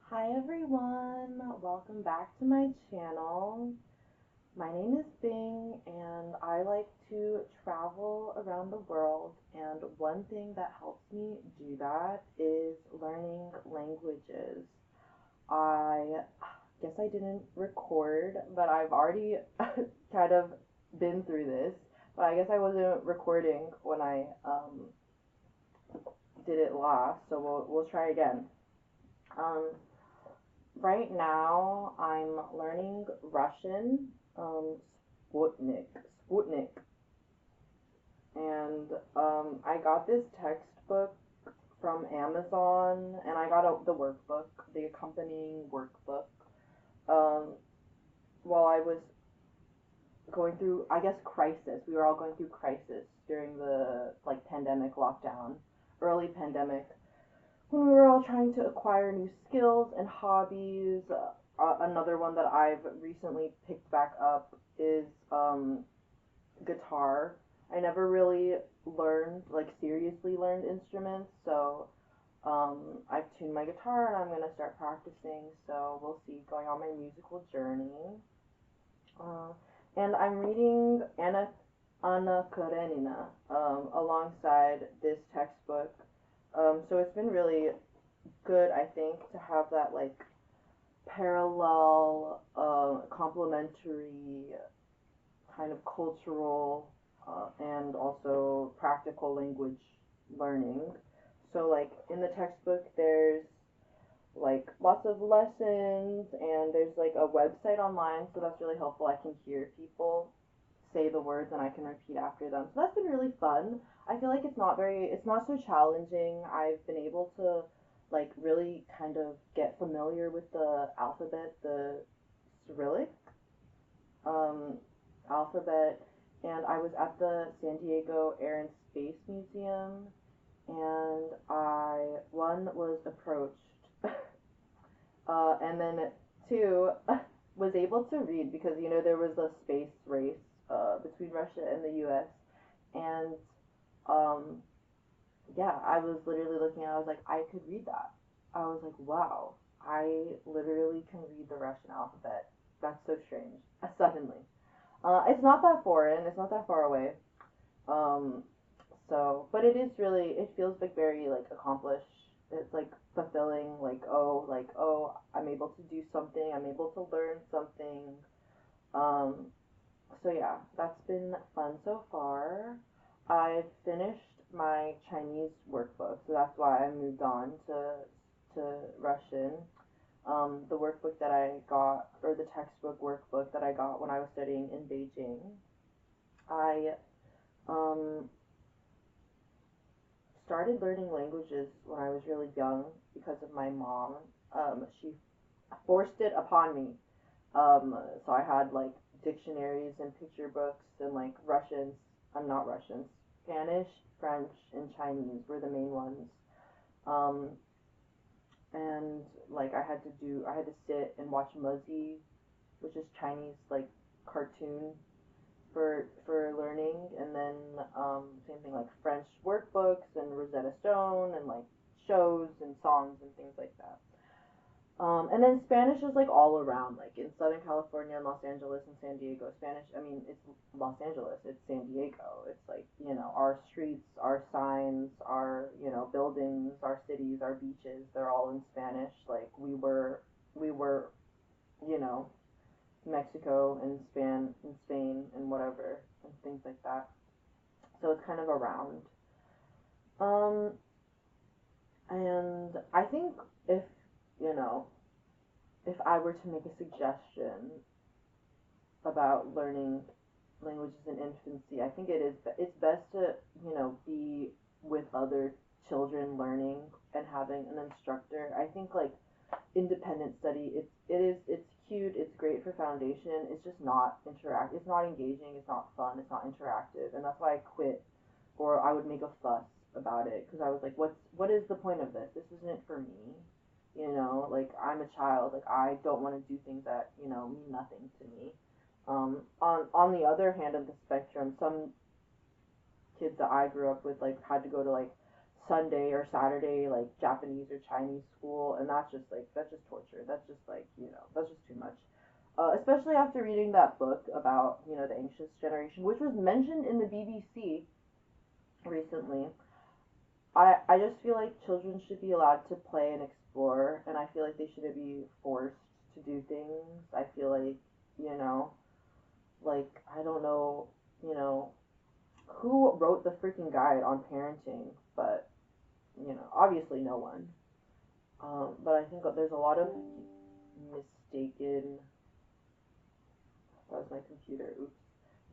Hi everyone, welcome back to my channel. My name is Bing and I like to travel around the world, and one thing that helps me do that is learning languages. I guess I didn't record, but I've already kind of been through this, but I guess I wasn't recording when I did it last, so we'll try again. Um, Right now, I'm learning Russian, um, Sputnik, Sputnik, and I got this textbook from Amazon, and I got the workbook, the accompanying workbook, um, while I was going through, I guess, crisis. We were all going through crisis during the pandemic lockdown, early pandemic, when we were all trying to acquire new skills and hobbies. Another one that I've recently picked back up is guitar. I never really learned, like seriously learned instruments, so I've tuned my guitar and I'm gonna start practicing. So we'll see, going on my musical journey. Uh, and I'm reading Anna Karenina alongside this textbook. So it's been really good, I think, to have that parallel, complementary kind of cultural and also practical language learning. So, like in the textbook, there's like lots of lessons, and there's like a website online, so that's really helpful. I can hear people say the words and I can repeat after them. So that's been really fun. I feel like it's not so challenging. I've been able to really kind of get familiar with the alphabet, the Cyrillic um, alphabet, and I was at the San Diego Air and Space Museum, and I one was approached, and then two was able to read because there was a space race between Russia and the U.S. and um, yeah, I was literally looking at it, I was like, I could read that. I was like, wow, I literally can read the Russian alphabet. That's so strange. Suddenly. It's not that foreign, it's not that far away. Um, but it feels like very like accomplished. It's like fulfilling, like, oh, I'm able to do something, I'm able to learn something. Um, so yeah, that's been fun so far. I've finished my Chinese workbook, so that's why I moved on to Russian. The workbook that I got, or the textbook workbook that I got when I was studying in Beijing, I um, started learning languages when I was really young because of my mom. She forced it upon me. So I had like dictionaries and picture books and like Russians. I'm not Russian. Spanish, French, and Chinese were the main ones. Um, and I had to sit and watch Muzzy, which is Chinese like cartoon for learning, and then same thing like French workbooks and Rosetta Stone and like shows and songs and things like that. And then Spanish is like all around, like in Southern California, Los Angeles, and San Diego. Spanish, I mean, it's Los Angeles, it's San Diego. It's like, our streets, our signs, our, buildings, our cities, our beaches, they're all in Spanish. Like we were, you know, Mexico and Spain and whatever and things like that. So it's kind of around. Um, and I think if, you know, if I were to make a suggestion about learning languages in infancy, I think it's best to be with other children learning and having an instructor. I think like independent study, it's cute, it's great for foundation. It's just not it's not engaging, it's not fun, it's not interactive, and that's why I quit, or I would make a fuss about it because I was like, what is the point of this? This isn't for me. Like I'm a child. Like I don't want to do things that mean nothing to me. On the other hand of the spectrum, some kids that I grew up with like had to go to like Sunday or Saturday like Japanese or Chinese school, and that's just torture. That's just that's just too much. Especially after reading that book about the anxious generation, which was mentioned in the BBC recently. I just feel like children should be allowed to play and explore, and I feel like they shouldn't be forced to do things. I feel like you know like I don't know you know who wrote the freaking guide on parenting, but obviously no one. But I think there's a lot of mistaken. That was my computer. Oops.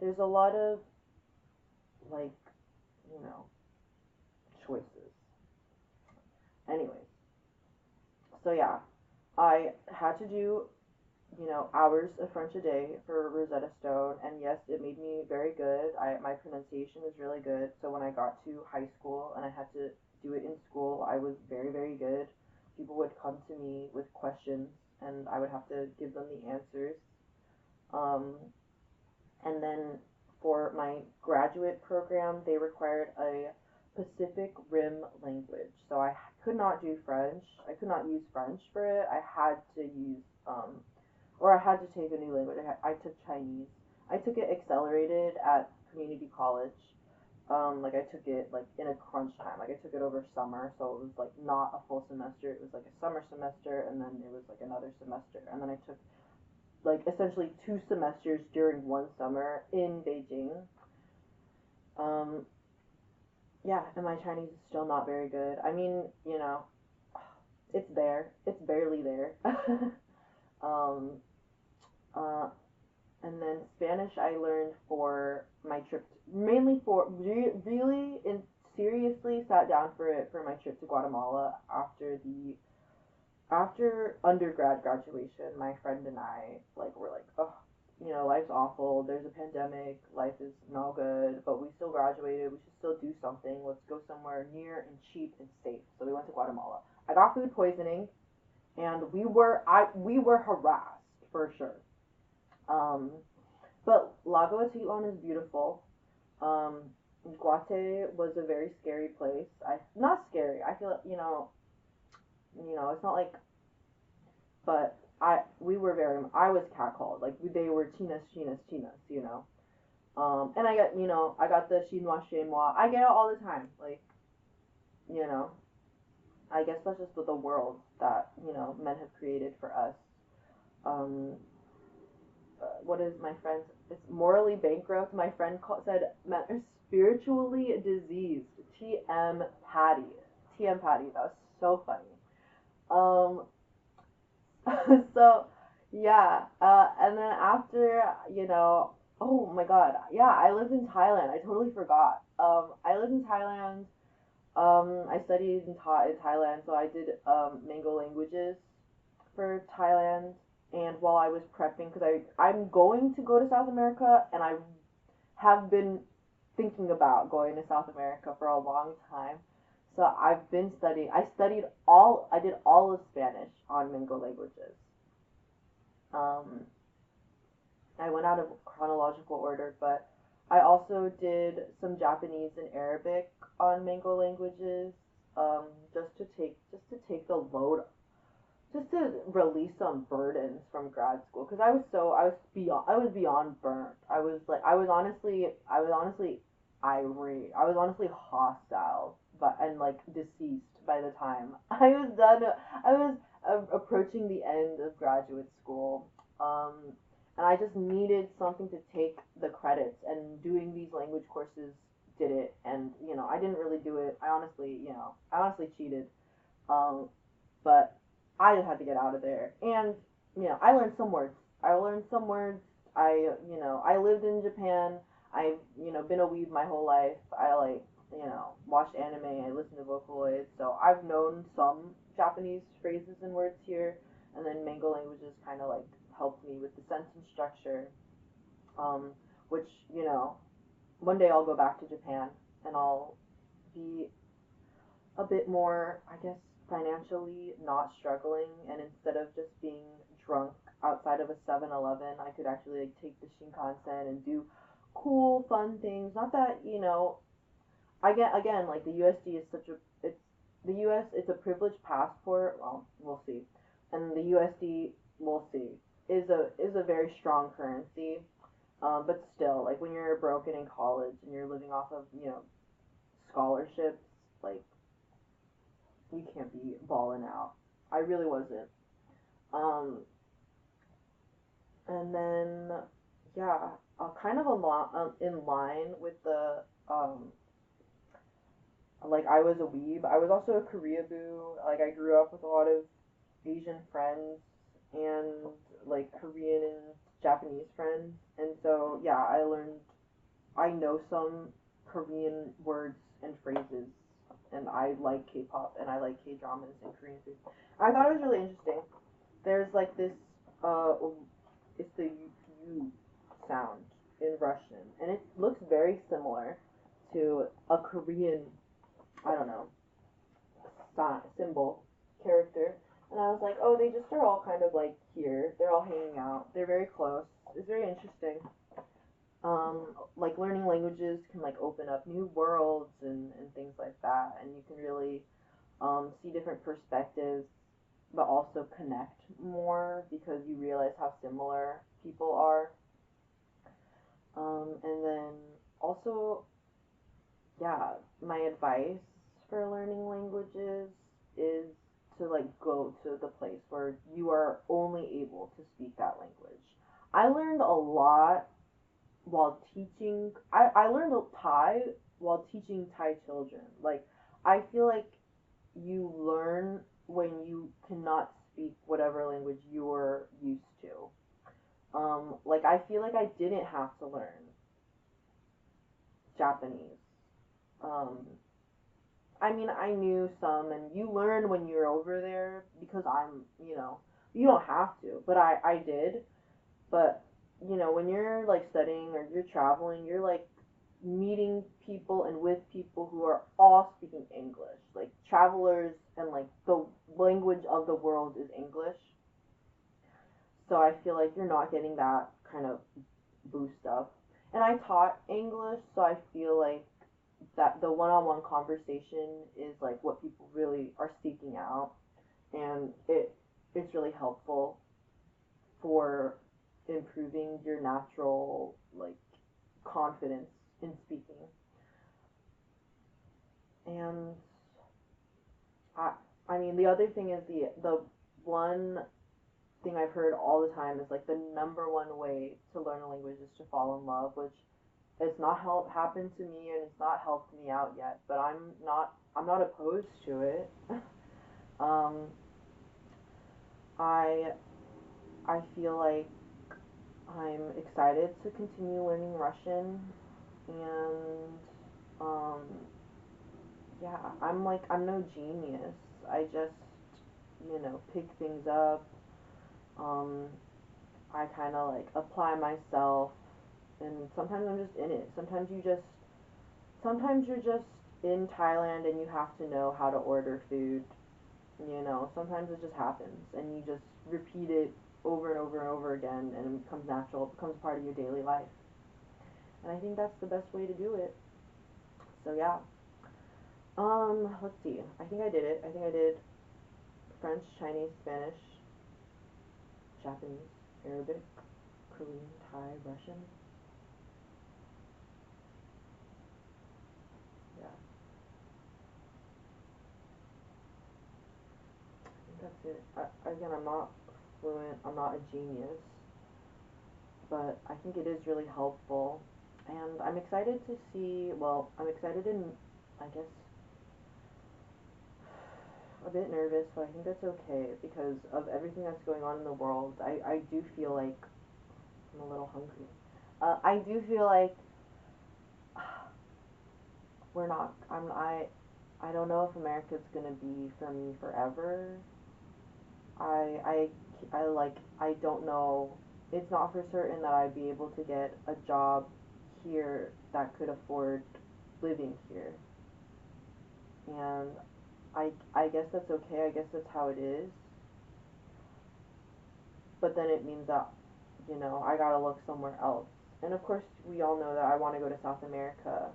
There's a lot of like you know choices. Anyways, so yeah, I had to do hours of French a day for Rosetta Stone, and yes, it made me very good. My pronunciation was really good. So when I got to high school and I had to do it in school, I was very, very good. People would come to me with questions, and I would have to give them the answers. Um, and then for my graduate program, they required a Pacific Rim language. So I could not do French. I could not use French for it. I had to use or I had to take a new language. I took Chinese. I took it accelerated at community college. Like I took it like in a crunch time. Like I took it over summer, so it was like not a full semester. It was like a summer semester, and then it was like another semester, and then I took like essentially two semesters during one summer in Beijing. Um, yeah, and my Chinese is still not very good. I mean, it's there. It's barely there. um, uh, and then Spanish I learned for my trip, mainly for really and seriously sat down for it for my trip to Guatemala after undergrad graduation. My friend and I were like, oh, life's awful. There's a pandemic. Life is no good, but we still graduated. We should still do something. Let's go somewhere near and cheap and safe. So we went to Guatemala. I got food poisoning, and we were harassed for sure. Um, but Lago Atitlan is beautiful. Um, Guate was a very scary place. Not scary. I feel it's not like, but we were very. I was catcalled. Like they were chinas, chinas, chinas. And I got the chinois chez moi. I get it all the time. Like, you know, I guess that's just the world that men have created for us. Um, what is my friend? It's morally bankrupt. My friend said men are spiritually diseased. TM Patty. TM Patty. That was so funny. Um, so yeah, and then after oh my god, yeah, I lived in Thailand. I totally forgot. I lived in Thailand. I studied in Thailand, so I did Mango languages for Thailand. And while I was prepping, because I'm going to go to South America, and I have been thinking about going to South America for a long time. So I've been studying. I did all of Spanish on Mango languages. Um, I went out of chronological order, but I also did some Japanese and Arabic on Mango languages, just to take the load, just to release some burdens from grad school, because I was beyond burnt. I was honestly irate. I was honestly hostile, but and like deceased by the time I was done. I was approaching the end of graduate school. And I just needed something to take the credits, and doing these language courses did it. And I didn't really do it. I honestly cheated. Um, but I just had to get out of there. And I learned some words. I learned some words. I lived in Japan. I've been a weeb my whole life. I watched anime. I listened to Vocaloid, so I've known some Japanese phrases and words here. And then Mango languages kind of like helped me with the sentence structure. Um, which one day I'll go back to Japan, and I'll be a bit more, I guess, financially not struggling, and instead of just being drunk outside of a 7-Eleven, I could actually take the Shinkansen and do cool, fun things. Not that, I get, again, like the USD is the U.S. it's a privileged passport. Well, we'll see, and the USD, we'll see, is a very strong currency. But still, like when you're broken in college and you're living off of scholarships, like you can't be balling out. I really wasn't. Um, and then yeah, kind of a lot in line with the like I was a weeb. I was also a Koreaboo. Like I grew up with a lot of Asian friends and like Korean and Japanese friends, and so yeah, I know some Korean words and phrases, and I like K-pop and I like K-dramas and Korean food. I thought it was really interesting. There's like this, uh, it's the U sound in Russian, and it looks very similar to a Korean, I don't know, symbol character. And I was like, oh, they just are all kind of like here. They're all hanging out. They're very close. It's very interesting. Like learning languages can like open up new worlds and things like that, and you can really see different perspectives, but also connect more because you realize how similar people are. And then also, yeah, my advice for learning languages is to like go to the place where you are only able to speak that language. I learned a lot while teaching. I learned Thai while teaching Thai children. Like I feel like you learn when you cannot speak whatever language you're used to. Like I feel like I didn't have to learn Japanese. Um, I mean, I knew some, and you learn when you're over there because you don't have to, but I did. But, when you're like studying or you're traveling, you're like meeting people and with people who are all speaking English, like travelers, and like the language of the world is English. So I feel like you're not getting that kind of boost up. And I taught English, so I feel like that the one-on-one conversation is like what people really are seeking out, and it's really helpful for improving your natural like confidence in speaking. And I I mean the other thing is the one thing I've heard all the time is like the number one way to learn a language is to fall in love, which it's not happened to me and it's not helped me out yet, but I'm not opposed to it. um, I I feel like I'm excited to continue learning Russian, and um, yeah, I'm no genius. I just pick things up. Um, I kind of like apply myself, and sometimes I'm just in it. Sometimes you're just in Thailand and you have to know how to order food. Sometimes it just happens, and you just repeat it over and over and over again, and it becomes natural. It becomes part of your daily life, and I think that's the best way to do it. So yeah. Let's see. I think I did it. I think I did French, Chinese, Spanish, Japanese, Arabic, Korean, Thai, Russian. Yeah, I think that's it. Again, I'm not fluent. I'm not a genius, but I think it is really helpful. And I'm excited to see. Well, I'm excited in, I guess, a bit nervous, but I think that's okay because of everything that's going on in the world. I do feel like I'm a little hungry. I do feel like we're not. I don't know if America's gonna be for me forever. I I don't know. It's not for certain that I'd be able to get a job here that could afford living here, and I guess that's okay. I guess that's how it is. But then it means that I gotta look somewhere else. And of course, we all know that I want to go to South America,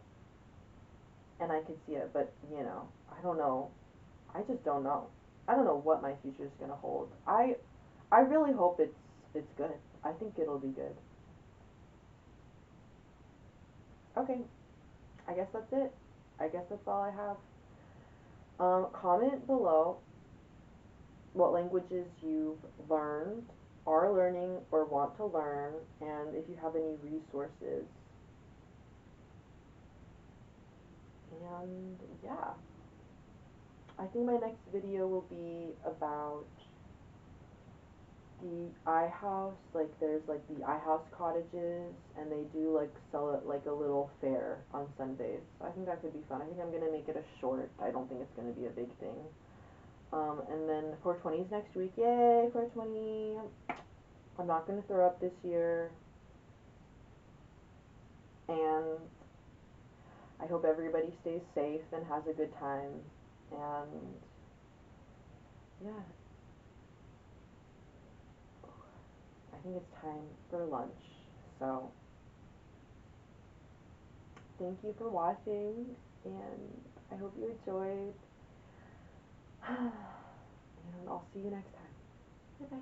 and I could see it. But I don't know. I just don't know. I don't know what my future is gonna hold. I really hope it's good. I think it'll be good. Okay, I guess that's it. I guess that's all I have. Comment below what languages you've learned, are learning, or want to learn, and if you have any resources. And yeah, I think my next video will be about the iHouse. Like there's like the iHouse cottages, and they do like sell it like a little fair on Sundays. So I think that could be fun. I think I'm gonna make it a short. I don't think it's gonna be a big thing. And then 420 is next week. Yay, 420. I'm not gonna throw up this year. And I hope everybody stays safe and has a good time. And yeah, I think it's time for lunch. So thank you for watching, and I hope you enjoyed. And I'll see you next time. Bye bye.